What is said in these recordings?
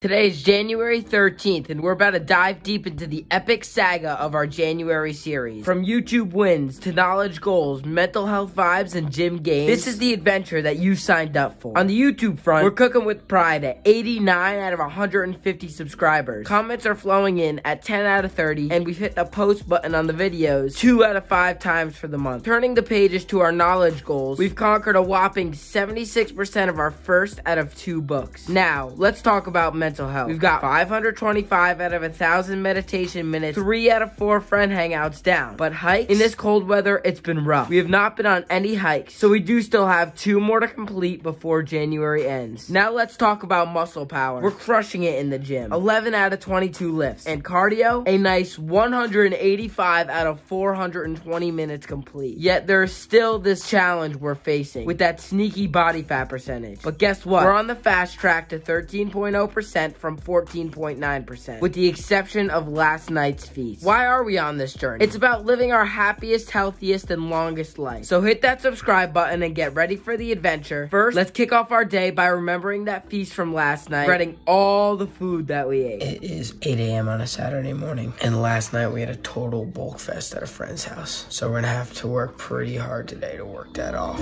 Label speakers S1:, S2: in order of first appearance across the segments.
S1: Today is January 13th, and we're about to dive deep into the epic saga of our January series. From YouTube wins to knowledge goals, mental health vibes, and gym games, this is the adventure that you signed up for. On the YouTube front, we're cooking with pride at 89 out of 150 subscribers. Comments are flowing in at 10 out of 30, and we've hit the post button on the videos 2 out of 5 times for the month. Turning the pages to our knowledge goals, we've conquered a whopping 76% of our first out of 2 books. Now, let's talk about mental health. We've got 525 out of 1,000 meditation minutes, 3 out of 4 friend hangouts down. But hikes? In this cold weather, it's been rough. We have not been on any hikes, so we do still have 2 more to complete before January ends. Now let's talk about muscle power. We're crushing it in the gym. 11 out of 22 lifts. And cardio? A nice 185 out of 420 minutes complete. Yet there's still this challenge we're facing with that sneaky body fat percentage. But guess what? We're on the fast track to 13.0% from 14.9%, with the exception of last night's feast. Why are we on this journey? It's about living our happiest, healthiest, and longest life. So hit that subscribe button and get ready for the adventure. First, let's kick off our day by remembering that feast from last night, regretting all the food that we ate.
S2: It is 8 a.m. on a Saturday morning, and last night we had a total bulk fest at a friend's house. So we're gonna have to work pretty hard today to work that off.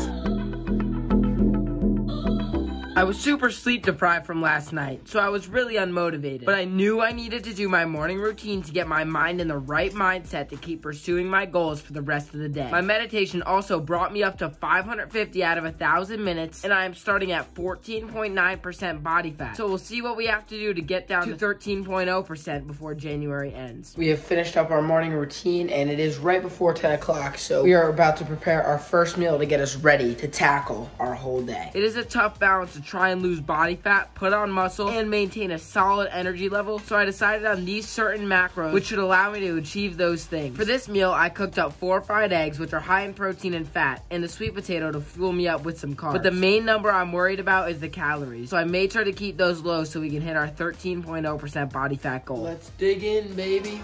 S1: I was super sleep deprived from last night, so I was really unmotivated. But I knew I needed to do my morning routine to get my mind in the right mindset to keep pursuing my goals for the rest of the day. My meditation also brought me up to 550 out of 1,000 minutes, and I am starting at 14.9% body fat. So we'll see what we have to do to get down to 13.0% before January ends.
S2: We have finished up our morning routine, and it is right before 10 o'clock, so we are about to prepare our first meal to get us ready to tackle our whole day.
S1: It is a tough balance to try and lose body fat, put on muscle, and maintain a solid energy level, so I decided on these certain macros which should allow me to achieve those things. For this meal, I cooked up 4 fried eggs, which are high in protein and fat, and the sweet potato to fuel me up with some carbs. But the main number I'm worried about is the calories, so I made sure to keep those low so we can hit our 13.0% body fat goal.
S2: Let's dig in, baby.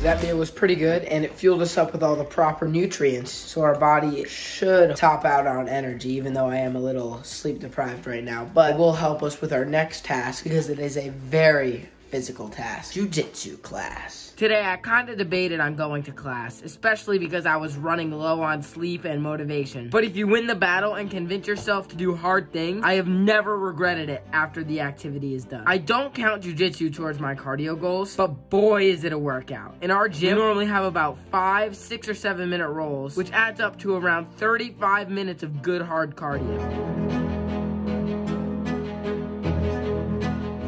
S2: That meal was pretty good, and it fueled us up with all the proper nutrients, so our body should top out on energy, even though I am a little sleep deprived right now. But it will help us with our next task, because it is a very physical task. Jiu-jitsu class.
S1: Today, I kind of debated on going to class, especially because I was running low on sleep and motivation. But if you win the battle and convince yourself to do hard things, I have never regretted it after the activity is done. I don't count jiu-jitsu towards my cardio goals, but boy is it a workout. In our gym, we normally have about 5, 6, or 7 minute rolls, which adds up to around 35 minutes of good hard cardio.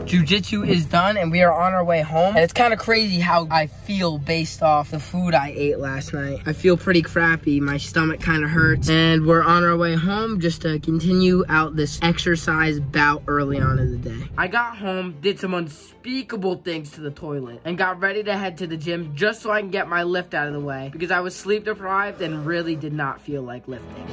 S1: Jiu-jitsu is done, and we are on our way home. And it's kind of crazy how I feel based off the food I ate last night. I feel pretty crappy. My stomach kind of hurts. And we're on our way home just to continue out this exercise bout early on in the day. I got home, did some unspeakable things to the toilet, and got ready to head to the gym just so I can get my lift out of the way, because I was sleep deprived and really did not feel like lifting.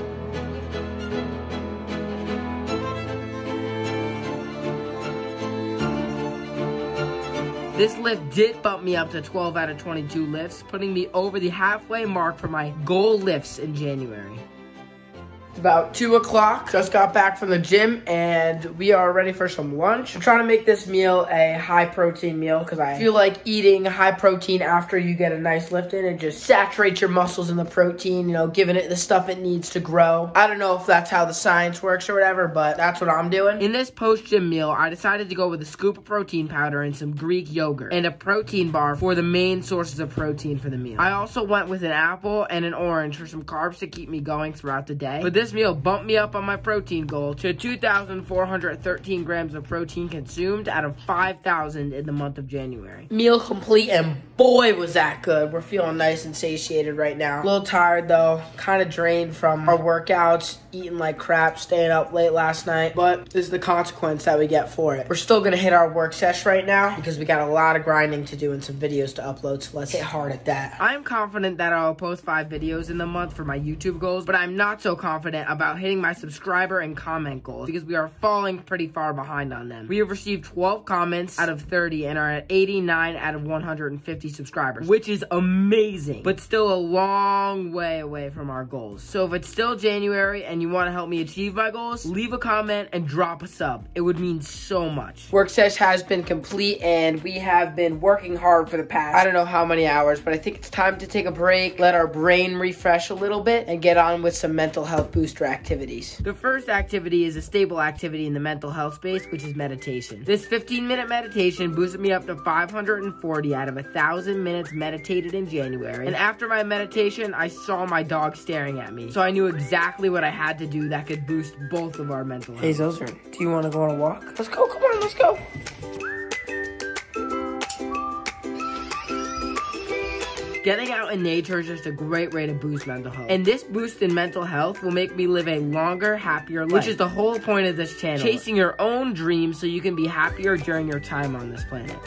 S1: This lift did bump me up to 12 out of 22 lifts, putting me over the halfway mark for my goal lifts in January.
S2: It's about 2 o'clock. Just got back from the gym, and we are ready for some lunch. I'm trying to make this meal a high-protein meal because I feel like eating high protein after you get a nice lift in. It just saturates your muscles in the protein, you know, giving it the stuff it needs to grow. I don't know if that's how the science works or whatever, but that's what I'm doing.
S1: In this post-gym meal, I decided to go with a scoop of protein powder and some Greek yogurt, and a protein bar for the main sources of protein for the meal. I also went with an apple and an orange for some carbs to keep me going throughout the day. But this meal bumped me up on my protein goal to 2,413 grams of protein consumed out of 5,000 in the month of January.
S2: Meal complete, and boy was that good. We're feeling nice and satiated right now. A little tired though, kind of drained from our workouts, eating like crap, staying up late last night, but this is the consequence that we get for it. We're still gonna hit our work sesh right now because we got a lot of grinding to do and some videos to upload, so let's hit hard at that.
S1: I'm confident that I'll post 5 videos in the month for my YouTube goals, but I'm not so confident confident about hitting my subscriber and comment goals because we are falling pretty far behind on them. We have received 12 comments out of 30 and are at 89 out of 150 subscribers, which is amazing, but still a long way away from our goals. So if it's still January and you want to help me achieve my goals, leave a comment and drop a sub. It would mean so much.
S2: Work sesh has been complete and we have been working hard for the past, I don't know how many hours, but I think it's time to take a break, let our brain refresh a little bit, and get on with some mental health booster activities.
S1: The first activity is a stable activity in the mental health space, which is meditation. This 15-minute meditation boosted me up to 540 out of 1,000 minutes meditated in January. And after my meditation, I saw my dog staring at me. So I knew exactly what I had to do that could boost both of our mental health.
S2: Hey, Zilzern, do you want to go on a walk? Let's go, come on, let's go.
S1: Getting out in nature is just a great way to boost mental health. And this boost in mental health will make me live a longer, happier life, which is the whole point of this channel. Chasing your own dreams so you can be happier during your time on this planet.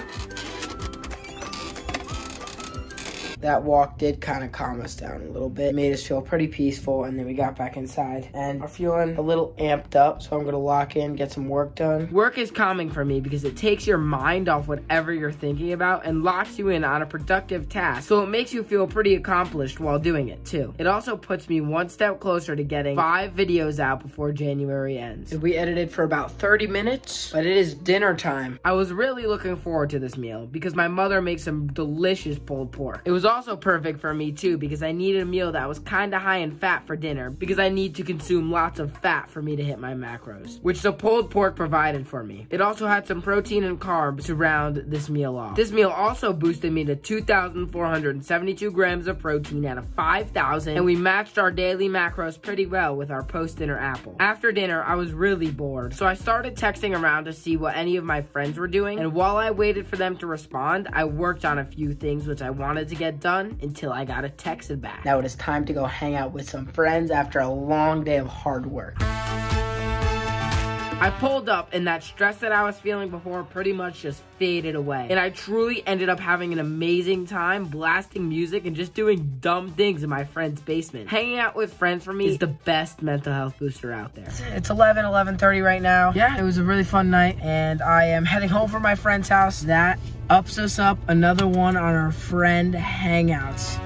S2: That walk did kind of calm us down a little bit. It made us feel pretty peaceful, and then we got back inside and are feeling a little amped up, so I'm gonna lock in, get some work done.
S1: Work is calming for me because it takes your mind off whatever you're thinking about and locks you in on a productive task, so it makes you feel pretty accomplished while doing it too. It also puts me one step closer to getting 5 videos out before January ends.
S2: We edited for about 30 minutes, but it is dinner time.
S1: I was really looking forward to this meal because my mother makes some delicious pulled pork. It was also perfect for me too because I needed a meal that was kind of high in fat for dinner because I need to consume lots of fat for me to hit my macros, which the pulled pork provided for me. It also had some protein and carbs to round this meal off. This meal also boosted me to 2,472 grams of protein out of 5,000, and we matched our daily macros pretty well with our post-dinner apple. After dinner, I was really bored, so I started texting around to see what any of my friends were doing, and while I waited for them to respond, I worked on a few things which I wanted to get done until I got a text back.
S2: Now it is time to go hang out with some friends after a long day of hard work.
S1: I pulled up and that stress that I was feeling before pretty much just faded away. And I truly ended up having an amazing time blasting music and just doing dumb things in my friend's basement. Hanging out with friends for me is the best mental health booster out there.
S2: It's 11:30 right now. Yeah, it was a really fun night and I am heading home from my friend's house. That ups us up another one on our friend hangouts.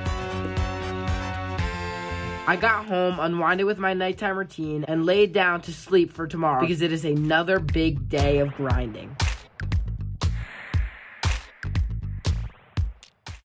S1: I got home, unwinded with my nighttime routine, and laid down to sleep for tomorrow because it is another big day of grinding.